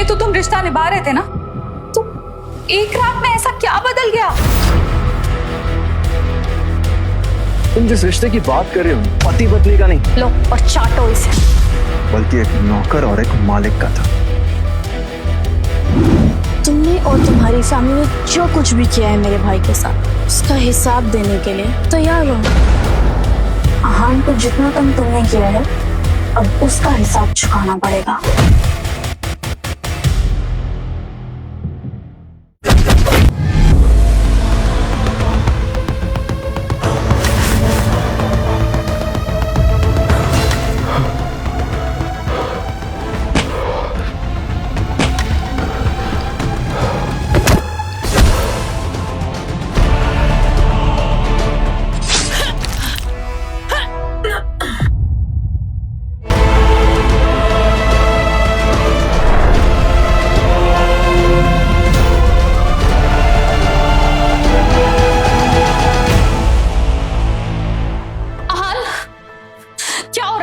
पहले तो तुम रिश्ता निभा रहे थे ना, तो एक रात में ऐसा क्या बदल गया? तुम जिस रिश्ते की बात कर रहे हो पति पत्नी का नहीं, लो और चाटो इसे। बल्कि एक नौकर और एक मालिक का था। तुमने और तुम्हारी फैमिली ने जो कुछ भी किया है मेरे भाई के साथ, उसका हिसाब देने के लिए तैयार हो। आहान को जितना कम तुमने किया है, अब उसका हिसाब चुकाना पड़ेगा।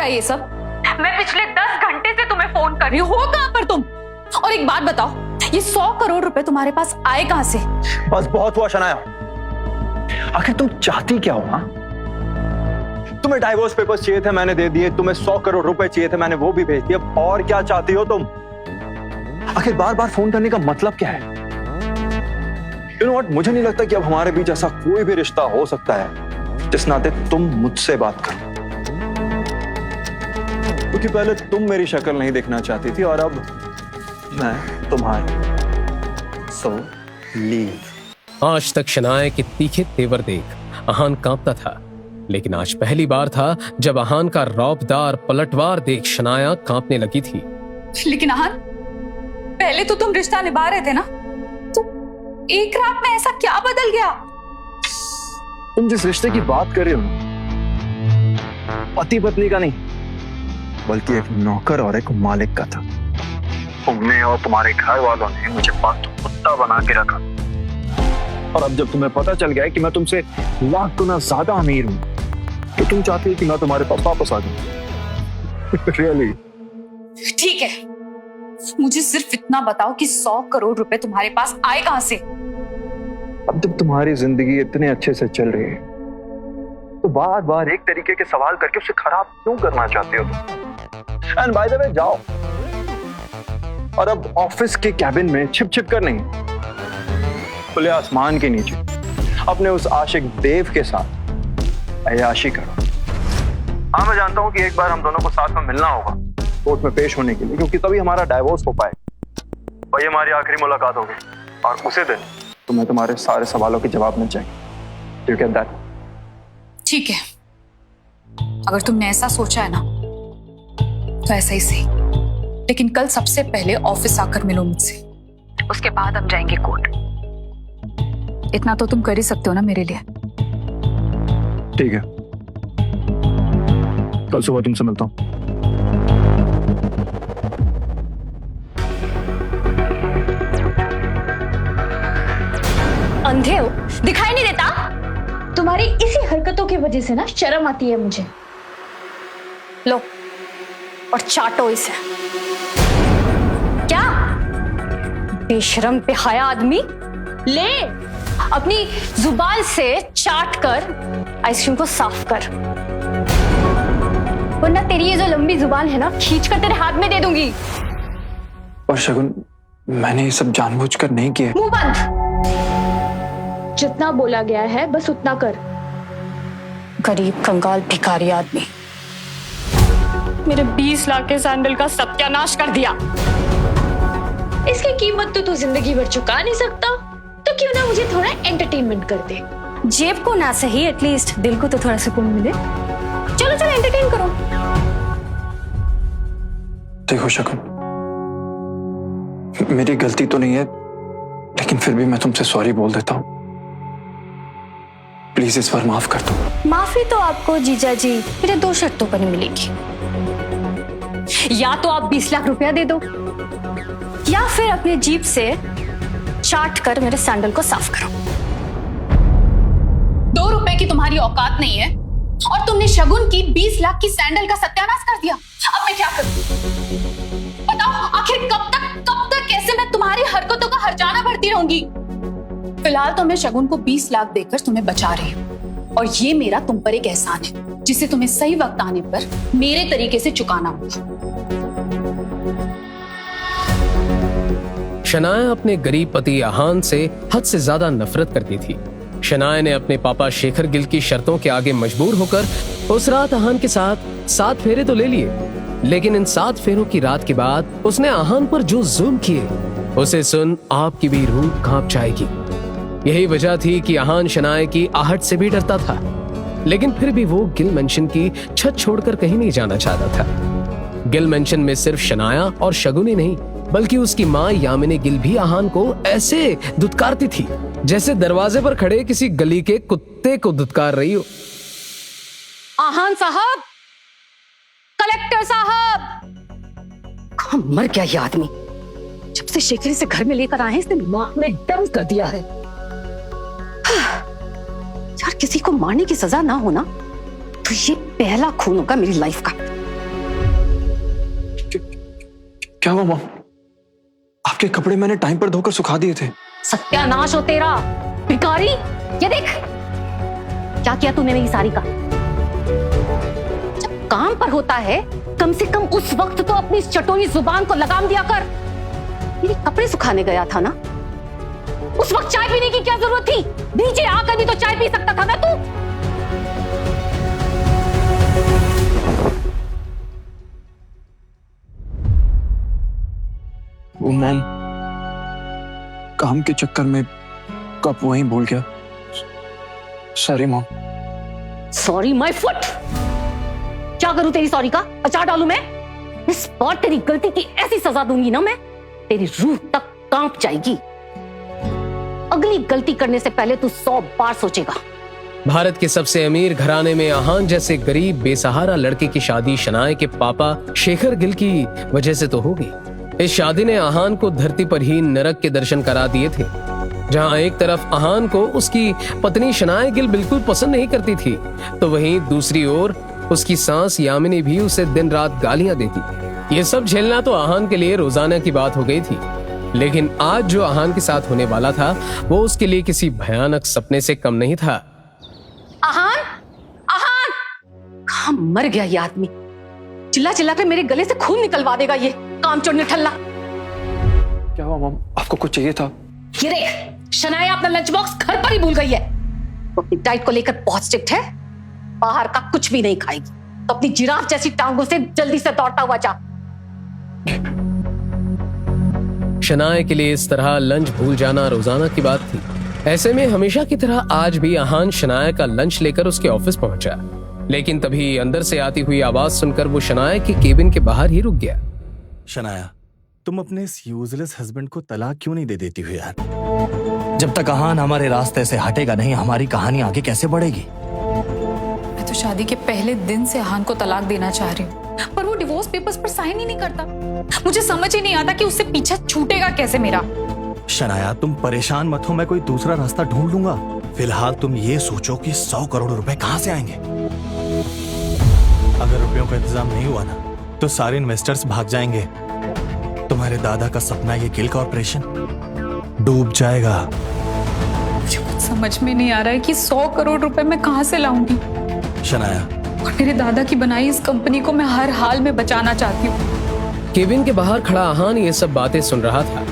ये सब मैं पिछले 10 घंटे से तुम्हें फोन कर रही हूँ, हो कहां पर तुम? और एक बात बताओ, ये 100 करोड़ रुपए तुम्हारे पास आए कहां से? बस बहुत हुआ शनाया। आखिर तुम चाहती क्या हो? हाँ, तुम्हें डाइवोर्स पेपर्स चाहिए थे, मैंने दे दिए। तुम्हें 100 करोड़ रुपए चाहिए थे, मैंने वो भी भेज दिए। और क्या चाहती हो तुम? आखिर बार बार फोन करने का मतलब क्या है? You know what? मुझे नहीं लगता कि अब हमारे बीच ऐसा कोई भी रिश्ता हो सकता है जिस नाते तुम मुझसे बात करो, क्योंकि पहले तुम मेरी शक्ल नहीं देखना चाहती थी और अब मैं तुम्हारी। So leave. आज तक शनाया के तीखे तेवर देख आहान कांपता था, लेकिन आज पहली बार था जब आहान का रौबदार पलटवार देख शनाया कांपने लगी थी। लेकिन आहान, पहले तो तुम रिश्ता निभा रहे थे ना, तो एक रात में ऐसा क्या बदल गया? तुम जिस रिश्ते की बात कर रहे हो पति पत्नी का नहीं, बल्कि एक नौकर और एक मालिक का था। तुमने और तुम्हारे घर वालों ने मुझे पालतू कुत्ता बना के रखा, और अब जब तुम्हें पता चल गया है कि मैं तुमसे लाख गुना ज्यादा अमीर हूं, तो तुम चाहती हो कि मैं तुम्हारे पास वापस आ जाऊं। Really? ठीक है, मुझे सिर्फ इतना बताओ कि 100 करोड़ रुपए तुम्हारे पास आए कहां से? अब जब तुम्हारी जिंदगी इतने अच्छे से चल रही है, तो बार बार एक तरीके के सवाल करके उसे खराब क्यों करना चाहते हो तुम? एंड बाय द वे, जाओ और अब ऑफिस के कैबिन में छिप छिप कर नहीं, खुले आसमान के नीचे अपने उस आशिक देव के साथ अय्याशी करो। हाँ, मैं जानता हूं कि एक बार हम दोनों को साथ में मिलना होगा कोर्ट में पेश होने के लिए, क्योंकि तभी हमारा डाइवोर्स हो पाए और ये हमारी आखिरी मुलाकात होगी, और उसी दिन तुम्हें तुम्हारे सारे सवालों के जवाब मिल जाएंगे। You get that? ठीक है, अगर तुमने ऐसा सोचा है ना, तो ऐसा ही सही। लेकिन कल सबसे पहले ऑफिस आकर मिलो मुझसे, उसके बाद हम जाएंगे कोर्ट। इतना तो तुम कर ही सकते हो ना मेरे लिए। ठीक है, कल सुबह तुमसे मिलता हूं। अंधे हो, दिखाई नहीं देता? तुम्हारी इसी हरकतों की वजह से ना शर्म आती है मुझे। लो और चाटो इसे। क्या बेशरम बेहया आदमी, ले अपनी जुबान से चाट कर आइसक्रीम को साफ कर, वरना तेरी ये जो लंबी जुबान है ना, खींच कर तेरे हाथ में दे दूंगी। और शगुन, मैंने ये सब जानबूझकर नहीं किया। मुंह बंद। जितना बोला गया है बस उतना कर। गरीब कंगाल भिखारी आदमी, मेरे 20 लाख के सैंडल का सत्यानाश कर दिया। इसकी कीमत तो तू जिंदगी भर चुका नहीं सकता, तो क्यों ना मुझे थोड़ा एंटरटेनमेंट कर दे। जेब को ना सही, एटलीस्ट दिल को तो थोड़ा सुकून मिले। चलो चलो एंटरटेन करो। देखो शगुन, मेरी गलती तो नहीं है, लेकिन फिर भी मैं तुमसे सॉरी बोल देता हूँ। प्लीज इस बार माफ कर दो। माफी तो आपको जीजा जी मेरे 2 शर्तों पर मिलेगी। या तो आप 20 लाख रुपया दे दो, या फिर अपने जीभ से चाट कर मेरे सैंडल को साफ करो। 2 रुपए की तुम्हारी औकात नहीं है, और तुमने शगुन की 20 लाख की सैंडल का सत्यानाश कर दिया। अब मैं क्या करूं? बताओ, आखिर कब तक होंगी। फिलहाल तो मैं शगुन को 20 लाख देकर तुम्हें बचा रही हूँ, और ये मेरा तुम पर एक एहसान है जिसे तुम्हें सही वक्त आने पर मेरे तरीके से चुकाना होगा। शनाया अपने गरीब पति आहान से हद से ज्यादा नफरत करती थी। शनाया ने अपने पापा शेखर गिल की शर्तों के आगे मजबूर होकर उस रात आहान के साथ 7 फेरे तो ले लिए, लेकिन इन 7 फेरों की रात के बाद उसने आहान पर जो जुल्म किए उसे सुन आपकी भी रूह कांप जाएगी। यही वजह थी कि आहान शनाया की आहट से भी डरता था, लेकिन फिर भी वो गिल मेंशन की छत छोड़कर कहीं नहीं जाना चाहता था। गिल मेंशन में सिर्फ शनाया और शगुन ही नहीं, बल्कि उसकी माँ यामिनी गिल भी आहान को ऐसे दुत्कारती थी जैसे दरवाजे पर खड़े किसी गली के कुत्ते को दुत्कार रही हो। आहान साहब, कलेक्टर साहब, कहाँ मर गया ये आदमी? जब से शेखर इसे घर में लेकर आए हैं, इसने दिमाग में दम कर दिया है। यार, किसी को मारने की सजा ना हो ना, तो ये पहला खून होगा मेरी लाइफ का। क्या हुआ मॉम? आपके कपड़े मैंने टाइम पर धोकर सुखा दिए थे। सत्यानाश हो तेरा भिखारी। ये देख क्या किया तूने मेरी साड़ी का। जब काम पर होता है, कम से कम उस वक्त तो अपनी इस चटोरी जुबान को लगाम दिया कर। मेरे कपड़े सुखाने गया था ना, उस वक्त चाय पीने की क्या जरूरत थी? नीचे आकर भी तो चाय पी सकता था ना तू। वो मैम काम के चक्कर में कप वहीं भूल गया। Sorry mom. Sorry my foot. क्या करूं तेरी सॉरी का? अचार डालूं मैं? इस बार तेरी गलती की ऐसी सजा दूंगी ना मैं, तेरी रूह तक कांप जाएगी। अगली गलती करने से पहले तू 100 बार सोचेगा। भारत के सबसे अमीर घराने में आहान जैसे गरीब बेसहारा लड़के की शादी शनाया के पापा शेखर गिल की वजह से तो होगी। इस शादी ने आहान को धरती पर ही नरक के दर्शन करा दिए थे, जहां एक तरफ आहान को उसकी पत्नी शनाया गिल बिल्कुल पसंद नहीं करती थी, तो वहीं दूसरी ओर उसकी सास यामिनी भी उसे दिन रात गालियां देती। ये सब झेलना तो आहान के लिए रोजाना की बात हो गई थी, लेकिन आज जो आहान के साथ होने वाला था वो उसके लिए किसी भयानक सपने से कम नहीं था। आहान, आहान, कहाँ मर गया ये आदमी? चिल्ला चिल्ला कर मेरे गले से खून निकलवा देगा ये कामचोर निठल्ला। क्या हुआ मॉम? आपको कुछ चाहिए था? ये देख, शनाया अपना लंच बॉक्स घर पर ही भूल गई है। वो अपनी डाइट को लेकर बहुत स्ट्रिक्ट है, बाहर का कुछ भी नहीं खाएगी, तो अपनी जिराफ जैसी टांगों से जल्दी से दौड़ता हुआ जा। शनाया के लिए इस तरह लंच भूल जाना रोजाना की बात थी। ऐसे में हमेशा की तरह आज भी आहान शनाया का लंच लेकर उसके ऑफिस पहुंचा, लेकिन तभी अंदर से आती हुई आवाज सुनकर वो शनाया के केबिन के बाहर ही रुक गया। शनाया, तुम अपने इस यूजलेस हस्बैंड को तलाक क्यों नहीं दे देती हो यार? जब तक आहान हमारे रास्ते से हटेगा नहीं, हमारी कहानी आगे कैसे बढ़ेगी? मैं तो शादी के पहले दिन से आहान को तलाक देना चाह रही हूँ, पर वो डिवोर्स पेपर्स पर साइन ही नहीं करता। मुझे समझ ही नहीं आता कि उससे पीछा छूटेगा कैसे मेरा। शनाया, तुम परेशान मत हो, मैं कोई दूसरा रास्ता ढूंढ लूंगा। फिलहाल तुम ये सोचो कि 100 करोड़ रुपए कहां से आएंगे। अगर रुपयों का इंतजाम नहीं हुआ ना, तो सारे इन्वेस्टर्स भाग जाएंगे। तुम्हारे दादा का सपना, ये गिल कॉर्पोरेशन डूब जाएगा। मुझे कुछ समझ में नहीं आ रहा है कि 100 करोड़ रुपए मैं कहां से लाऊंगी। शनाया, और मेरे दादा की बनाई इस कंपनी को मैं हर हाल में बचाना चाहती हूँ। केबिन के बाहर खड़ा आहान ये सब बातें सुन रहा था।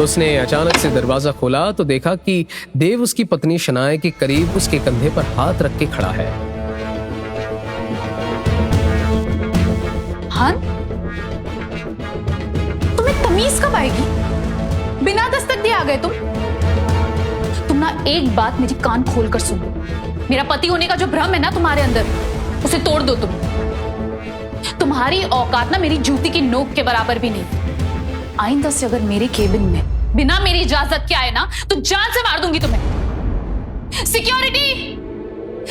उसने अचानक से दरवाजा खोला तो देखा कि देव उसकी पत्नी शनाया के करीब उसके कंधे पर हाथ रख के खड़ा है। आहान, तुम्हें तमीज कब आएगी? बिना दस्तक दिए आ गए तुम ना एक बात मेरी कान खोलकर सुन लो। मेरा पति होने का जो भ्रम है ना तुम्हारे अंदर, उसे तोड़ दो तुम। तुम्हारी औकात ना मेरी जूती की नोक के बराबर भी नहीं। आइंदा से अगर मेरे केबिन में बिना मेरी इजाजत के आए ना, तो जान से मार दूंगी तुम्हें। Security,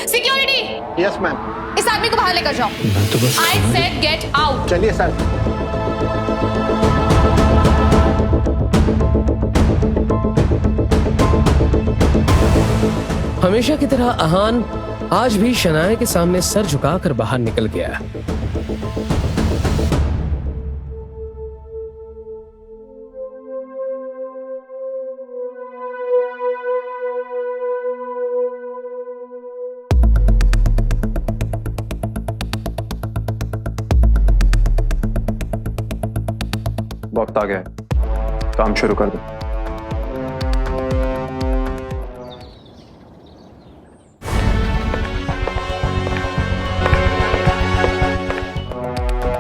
security. Yes ma'am. इस आदमी को बाहर लेकर जाओ। I said get out. चलिए सर। हमेशा की तरह आहान आज भी शनाया के सामने सर झुकाकर बाहर निकल गया। वक्त आ गया है, काम शुरू कर दो।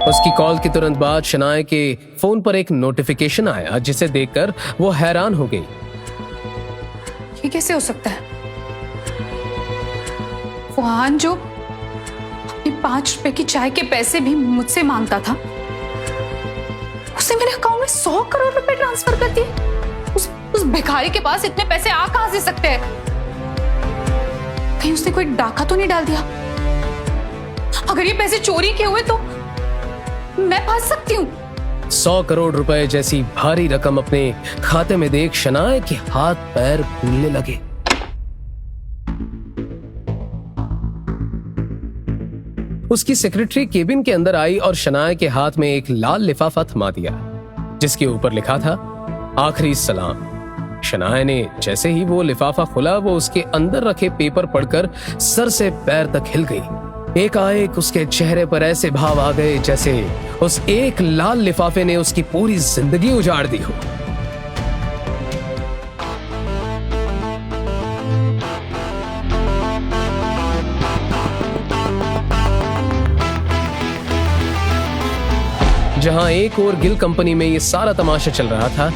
उसकी कॉल के तुरंत बाद शनाया के फोन पर एक नोटिफिकेशन आया जिसे देखकर वो हैरान हो गई। ये कैसे हो सकता है? फुहान जो अपने 5 रुपए की चाय के पैसे भी मुझसे मांगता था, उसने मेरे अकाउंट में 100 करोड़ रुपए ट्रांसफर कर दिए। उस भिखारी के पास इतने पैसे आ कहां से सकते हैं? कहीं उसने कोई डाका तो नहीं डाल दिया? अगर ये पैसे चोरी के हुए तो मैं फंस सकती हूँ। 100 करोड़ रुपए जैसी भारी रकम अपने खाते में देख शनाया के हाथ पैर फूलने लगे। उसकी सेक्रेटरी केबिन के अंदर आई और शनाया के हाथ में एक लाल लिफाफा थमा दिया जिसके ऊपर लिखा था आखिरी सलाम। शनाया ने जैसे ही वो लिफाफा खुला, वो उसके अंदर रखे पेपर पढ़कर सर से पैर तक हिल गई। एकाएक उसके चेहरे पर ऐसे भाव आ गए जैसे उस एक लाल लिफाफे ने उसकी पूरी जिंदगी उजाड़ दी हो। जहां एक और गिल कंपनी में ये सारा तमाशा चल रहा था,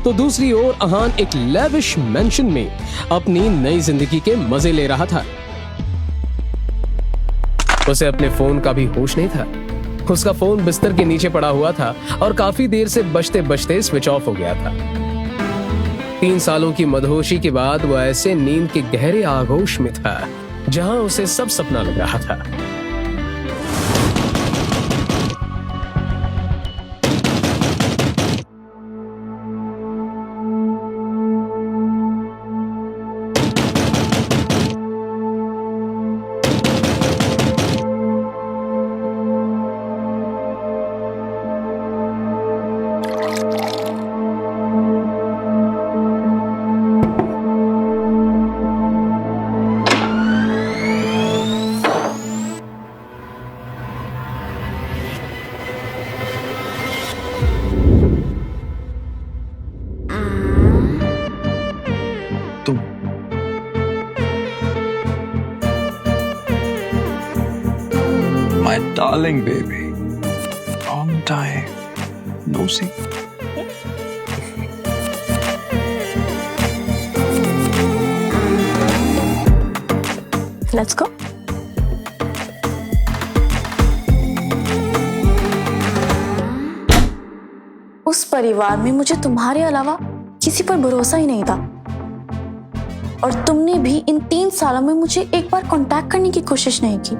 तो दूसरी ओर अहान एक लेविश मेंशन में अपनी नई जिंदगी के मजे ले रहा था। उसे अपने फोन का भी होश नहीं था। उसका फोन बिस्तर के नीचे पड़ा हुआ था और काफी देर से बजते बजते स्विच ऑफ हो गया था। 3 सालों की मदहोशी के बाद वो ऐसे नींद के गहरे आगोश में था जहां उसे सब सपना लग रहा था। My darling baby, long time no see. Let's go. उस परिवार में मुझे तुम्हारे अलावा किसी पर भरोसा ही नहीं था, और तुमने भी इन 3 सालों में मुझे एक बार कांटेक्ट करने की कोशिश नहीं की।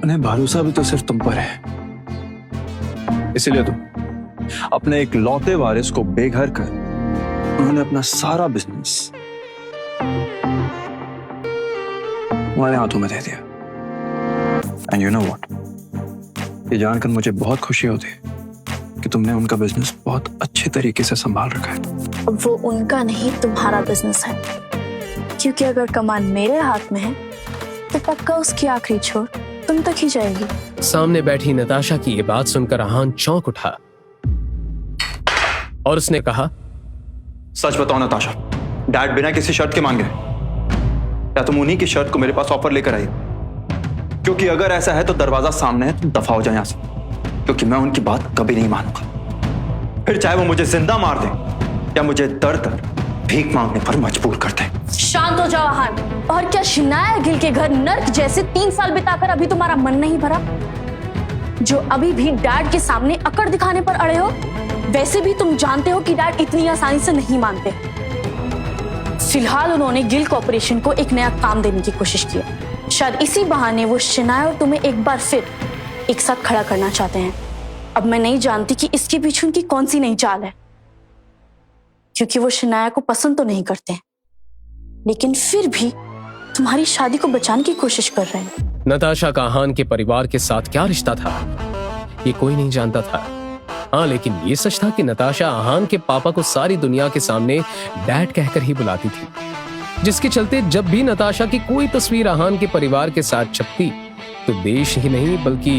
उन्हें भरोसा भी तो सिर्फ तुम पर है, इसीलिए तुम अपने एक लौते वारिस को बेघर कर उन्होंने अपना सारा बिजनेस तुम्हारे हाथों में दे दिया। एंड यू नो व्हाट, ये जानकर मुझे बहुत खुशी होती है कि तुमने उनका बिजनेस बहुत अच्छे तरीके से संभाल रखा है। अब वो उनका नहीं तुम्हारा बिजनेस है, क्योंकि अगर कमान मेरे हाथ में है तो पक्का उसकी आखिरी छोर तुम तक ही जाएगी। सामने बैठी नताशा की ये बात सुनकर अहान चौंक उठा और उसने कहा, सच बताओ नताशा, डैड बिना किसी शर्त के मान गए या तुम उन्हीं की शर्त को मेरे पास ऑफर लेकर आई? क्योंकि अगर ऐसा है तो दरवाजा सामने है, तुम दफा हो जाए यहां से, क्योंकि मैं उनकी बात कभी नहीं मानूंगा। फिर चाहे वो मुझे जिंदा मार दे या मुझे दर दर भीख मांगने पर मजबूर कर दे। शांत हो जाओ अहान। और क्या शनाया गिल के घर नर्क जैसे 3 साल बिताकर अभी तुम्हारा मन नहीं भरा, जो अभी भी डैड के सामने अकड़ दिखाने पर अड़े हो? वैसे भी तुम जानते हो कि डैड इतनी आसानी से नहीं मानते। फिलहाल उन्होंने गिल कॉर्पोरेशन को एक नया काम देने की कोशिश की, शायद इसी बहाने वो शनाया और तुम्हें एक बार फिर एक साथ खड़ा करना चाहते हैं। अब मैं नहीं जानती कि इसके पीछे उनकी कौन सी नई चाल है, क्योंकि वो शनाया को पसंद तो नहीं करते, लेकिन फिर भी तुम्हारी शादी को बचाने की कोशिश कर रहे हैं। नताशा का अहान के परिवार के साथ क्या रिश्ता था ये कोई नहीं जानता था। हाँ, लेकिन ये सच था कि नताशा अहान के पापा को सारी दुनिया के सामने डैड कहकर ही बुलाती थी, जिसके चलते जब भी नताशा की कोई तस्वीर अहान के परिवार के साथ छपती तो देश ही नहीं बल्कि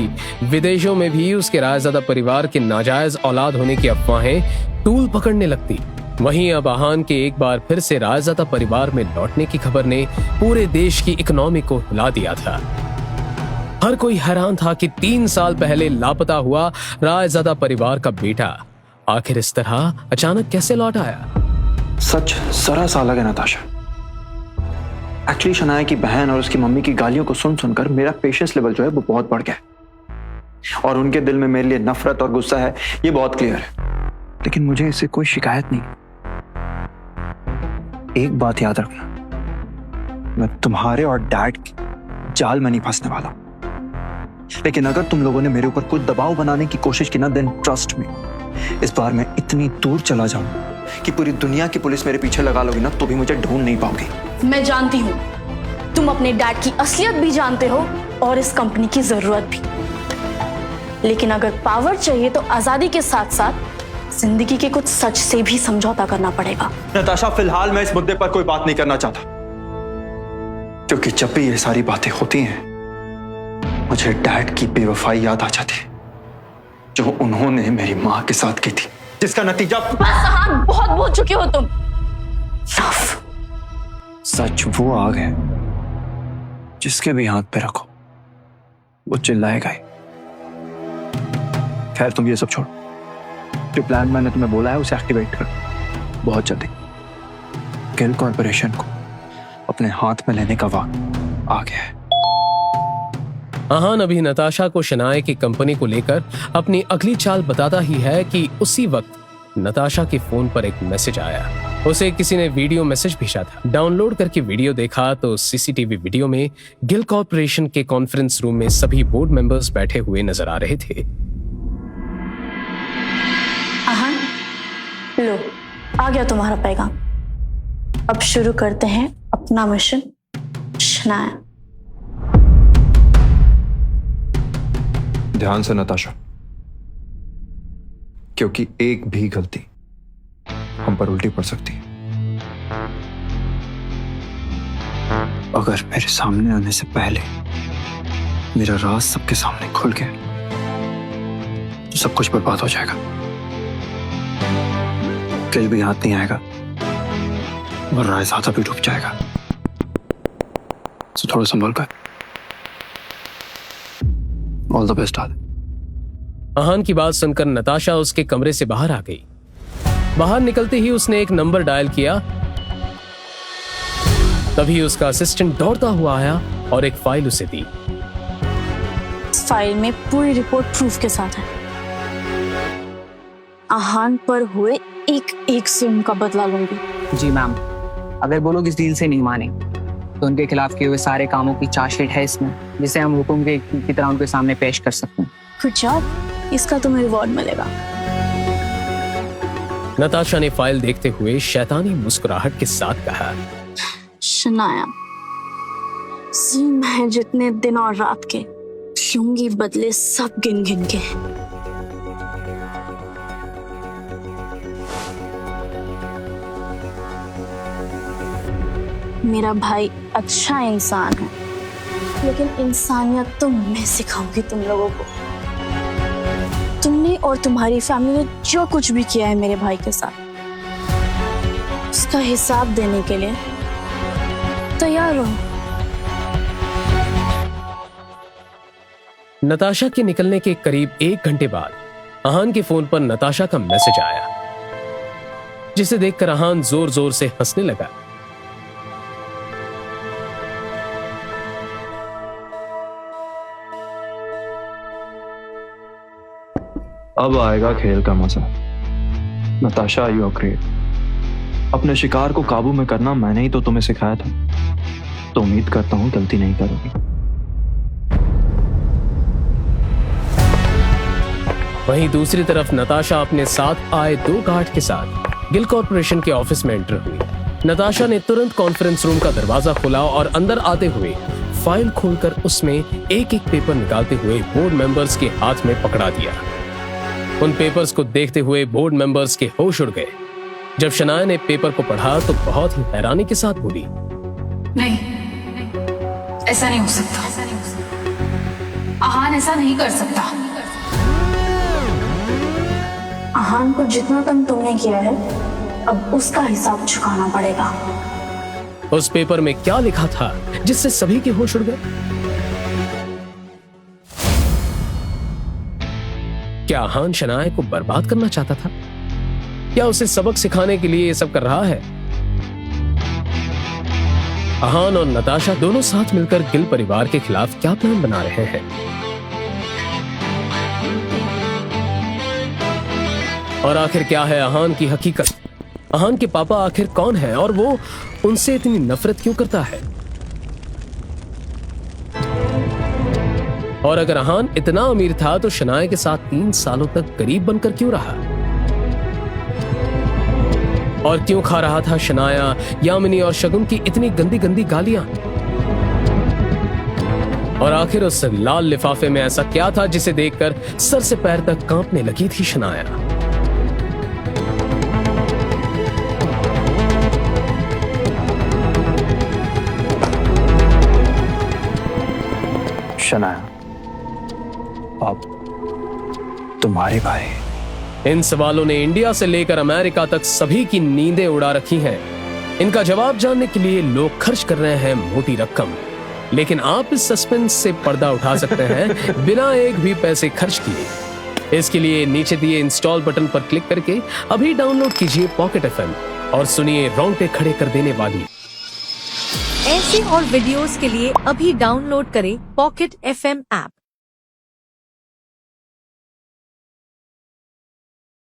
विदेशों में भी उसके रायजादा परिवार के नाजायज औलाद होने की अफवाहें तूल पकड़ने लगती। वहीं अब आहान के एक बार फिर से रायजादा परिवार में लौटने की खबर ने पूरे देश की इकोनॉमी को हिला दिया था। हर कोई हैरान था कि 3 साल पहले लापता हुआ रायजादा परिवार का बेटा आखिर इस तरह अचानक कैसे लौट आया। सच जरा सा अलग है नताशा। एक्चुअली शनाया की बहन और उसकी मम्मी की गालियों को सुन सुनकर मेरा पेशेंस लेवल जो है वो बहुत बढ़ गया है और उनके दिल में मेरे लिए नफरत और गुस्सा है, ये बहुत क्लियर है। लेकिन मुझे इससे कोई शिकायत नहीं। एक बात याद रखना, मैं तुम्हारे और डैड के जाल में नहीं फंसने वाला। लेकिन अगर तुम लोगों ने मेरे ऊपर कुछ दबाव बनाने की कोशिश की ना, देन ट्रस्ट मी, इस बार मैं इतनी दूर चला जाऊं कि पूरी दुनिया की पुलिस मेरे पीछे लगा लोगी ना तो भी मुझे ढूंढ नहीं पाओगी। मैं जानती हूँ, तुम अपने डैड की असलियत भी जानते हो और इस कंपनी की जरूरत भी। लेकिन अगर पावर चाहिए तो आजादी के साथ साथ जिंदगी के कुछ सच से भी समझौता करना पड़ेगा। नताशा, फिलहाल मैं इस मुद्दे पर कोई बात नहीं करना चाहता, क्योंकि जब भी ये सारी बातें होती हैं मुझे डैड की बेवफाई याद आ जाती है जो उन्होंने मेरी मां के साथ की थी, जिसका नतीजा। बस आहान, बहुत बोल चुके हो तुम। सच वो आग है जिसके भी हाथ पे रखो वो चिल्लाएगा ही। खैर तुम ये सब छोड़ो, जो प्लान मैंने तुम्हें बोला है उसे एक्टिवेट करो बहुत जल्दी। गिल कॉर्पोरेशन को अपने हाथ में लेने का वक्त आ गया है। आहान अभी नताशा को शनाया की कंपनी को लेकर अपनी अगली चाल बताता ही है कि उसी वक्त नताशा के फोन पर एक मैसेज आया। उसे किसी ने वीडियो मैसेज भेजा था। डाउनलोड करके वीडियो देखा तो सीसीटीवी वीडियो में गिल कॉर्पोरेशन के कॉन्फ्रेंस रूम में सभी बोर्ड मेंबर्स बैठे हुए नजर आ रहे थे। आहान, लो, आ गया तुम्हारा पैगाम। अब शुरू करते हैं अपना मिशन शनाया। ध्यान से नताशा, क्योंकि एक भी गलती हम पर उल्टी पड़ सकती है। अगर मेरे सामने आने से पहले मेरा राज सबके सामने खुल गया तो सब कुछ बर्बाद हो जाएगा। किल भी हाथ नहीं आएगा और रायजादा भी डूब जाएगा। तो थोड़ा संभल कर। All the best. आहान की बात सुनकर नताशा उसके कमरे से बाहर आ गई। बाहर निकलते ही उसने एक नंबर डायल किया। तभी उसका असिस्टेंट दौड़ता हुआ आया और एक फाइल उसे दी। इस फाइल में पूरी रिपोर्ट प्रूफ के साथ है। आहान पर हुए एक से उनका बदला लूंगी। जी मैम, अगर वो लोग इस डील से नहीं माने तो उनके खिलाफ किए हुए सारे कामों की चार्जशीट है इसमें, जिसे हम हुक्म की तरह उनके सामने पेश कर सकते हैं। गुड जॉब, इसका तुम्हें रिवॉर्ड मिलेगा। नताशा ने फाइल देखते हुए शैतानी मुस्कुराहट के साथ कहा, शनाया, मैं जितने दिन और रात के लूंगी बदले सब गिन गिन के। मेरा भाई अच्छा इंसान है, लेकिन इंसानियत तो मैं सिखाऊंगी तुम लोगों को। तुमने और तुम्हारी फैमिली ने जो कुछ भी किया है मेरे भाई के साथ, उसका हिसाब देने के लिए तैयार रहो। नताशा के निकलने के करीब 1 घंटे बाद आहान के फोन पर नताशा का मैसेज आया, जिसे देखकर आहान जोर जोर से हंसने लगा। अब आएगा खेल का मजा। Natasha, you are great. अपने शिकार को काबू में करना मैंने ही तो तुम्हें सिखाया था, तो उम्मीद करता हूं गलती नहीं करोगी। वहीं दूसरी तरफ नताशा अपने साथ आए 2 गार्ड के साथ गिल कॉर्पोरेशन के ऑफिस में एंटर हुई। नताशा ने तुरंत कॉन्फ्रेंस रूम का दरवाजा खोला और अंदर आते हुए फाइल खोलकर उसमें एक पेपर निकालते हुए बोर्ड मेंबर्स के हाथ में पकड़ा दिया। उन पेपर्स को देखते हुए बोर्ड मेंबर्स के होश उड़ गए। जब शनाया ने पेपर को पढ़ा तो बहुत ही हैरानी के साथ बोली, नहीं, ऐसा नहीं हो सकता। आहान ऐसा नहीं कर सकता। आहान को जितना तंग तुमने किया है अब उसका हिसाब चुकाना पड़ेगा। उस पेपर में क्या लिखा था जिससे सभी के होश उड़ गए? क्या आहान शनाया को बर्बाद करना चाहता था? क्या उसे सबक सिखाने के लिए ये सब कर रहा है? आहान और नताशा दोनों साथ मिलकर गिल परिवार के खिलाफ क्या प्लान बना रहे हैं? और आखिर क्या है आहान की हकीकत? आहान के पापा आखिर कौन है और वो उनसे इतनी नफरत क्यों करता है? और अगर आहान इतना अमीर था तो शनाया के साथ 3 सालों तक गरीब बनकर क्यों रहा? और क्यों खा रहा था शनाया, यामिनी और शगुन की इतनी गंदी गंदी गालियां? और आखिर उस लाल लिफाफे में ऐसा क्या था जिसे देखकर सर से पैर तक कांपने लगी थी शनाया? शनाया, आप तुम्हारे भाई। इन सवालों ने इंडिया से लेकर अमेरिका तक सभी की नींदें उड़ा रखी हैं। इनका जवाब जानने के लिए लोग खर्च कर रहे हैं मोटी रकम, लेकिन आप इस सस्पेंस से पर्दा उठा सकते हैं बिना एक भी पैसे खर्च किए। इसके लिए नीचे दिए इंस्टॉल बटन पर क्लिक करके अभी डाउनलोड कीजिए पॉकेट FM और सुनिए रोंगटे खड़े कर देने वाली ऐसे और वीडियोस के लिए अभी डाउनलोड करें पॉकेट FM ऐप।